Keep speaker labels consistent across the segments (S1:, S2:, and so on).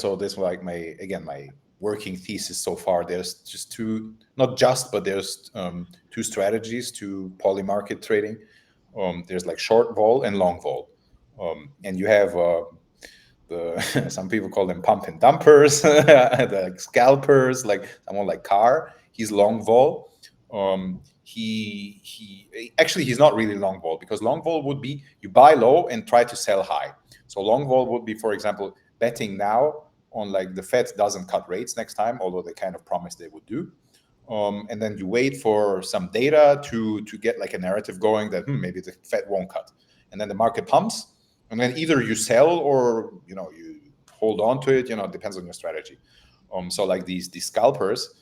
S1: So this like my working thesis so far. There's just two, not just, but there's two strategies to polymarket trading. There's like short vol and long vol, and you have the some people call them pump and dumpers, the scalpers, like someone like Carr. He's long vol. He actually he's not really long vol, because long vol would be you buy low and try to sell high. So long vol would be, for example, betting now on like the Fed doesn't cut rates next time, although they kind of promised they would do. And then you wait for some data to get like a narrative going that maybe the Fed won't cut, and then the market pumps, and then either you sell or you hold on to it. It depends on your strategy. So like these scalpers,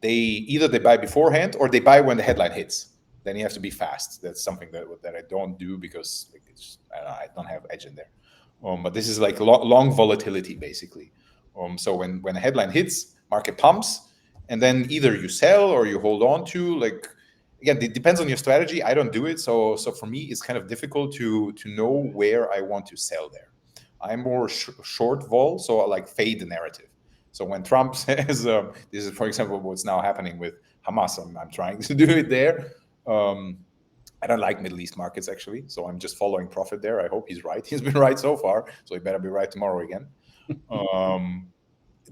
S1: they either they buy beforehand or they buy when the headline hits. Then you have to be fast. That's something that I don't do, because like, I don't have edge in there. But this is like long volatility basically. So when a headline hits, market pumps, and then either you sell or you hold on to. Like, again, it depends on your strategy. I don't do it, so for me it's kind of difficult to know where I want to sell there. I'm more short vol, so I like fade the narrative. So when Trump says, this is, for example, what's now happening with Hamas, I'm trying to do it there. I don't like Middle East markets, actually, so I'm just following profit there. I hope he's right. He's been right so far, so he better be right tomorrow again.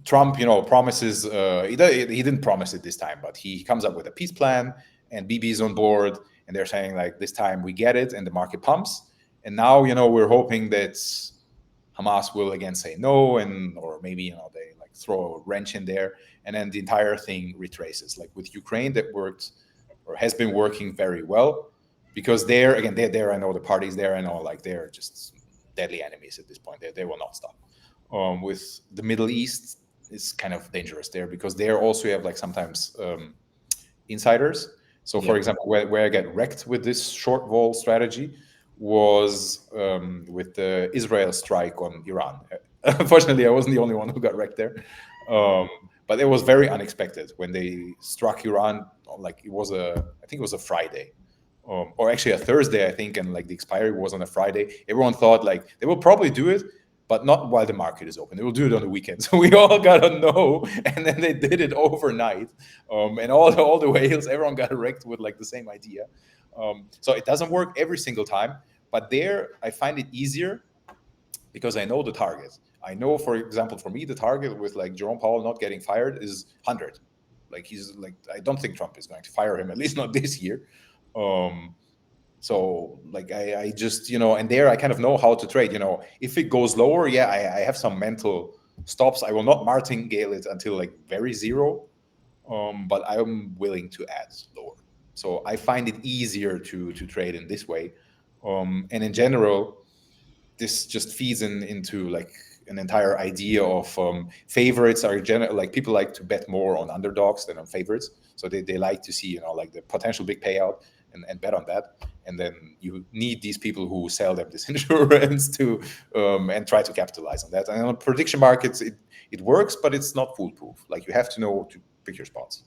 S1: Trump, promises. He didn't promise it this time, but he comes up with a peace plan, and BB is on board, and they're saying like this time we get it, and the market pumps. And now, we're hoping that Hamas will again say no, or maybe they like throw a wrench in there, and then the entire thing retraces. Like with Ukraine, that worked or has been working very well, because they're I know the parties there, I know like they're just deadly enemies at this point. They will not stop. With the Middle East, it's kind of dangerous there, because there also you have like sometimes insiders. So for example, where I get wrecked with this short vol strategy was with the Israel strike on Iran. Unfortunately, I wasn't the only one who got wrecked there. But it was very unexpected when they struck Iran. Like I think it was a Friday, or actually a Thursday, I think, and like the expiry was on a Friday. Everyone thought like they will probably do it, but not while the market is open. They will do it on the weekend. So we all got a no, and then they did it overnight. And all the whales, everyone got wrecked with like the same idea. So it doesn't work every single time, but there I find it easier because I know the target. I know, for example, for me, the target with like Jerome Powell not getting fired is 100. Like he's like, I don't think Trump is going to fire him, at least not this year. So like I just, and there I kind of know how to trade. If it goes lower, I have some mental stops. I will not martingale it until like very zero, but I'm willing to add lower. So I find it easier to trade in this way. And in general, this just feeds into like an entire idea of favorites are like people like to bet more on underdogs than on favorites. So they like to see, like the potential big payout and bet on that. And then you need these people who sell them this insurance to and try to capitalize on that. And on prediction markets, it works, but it's not foolproof. Like you have to know to pick your spots.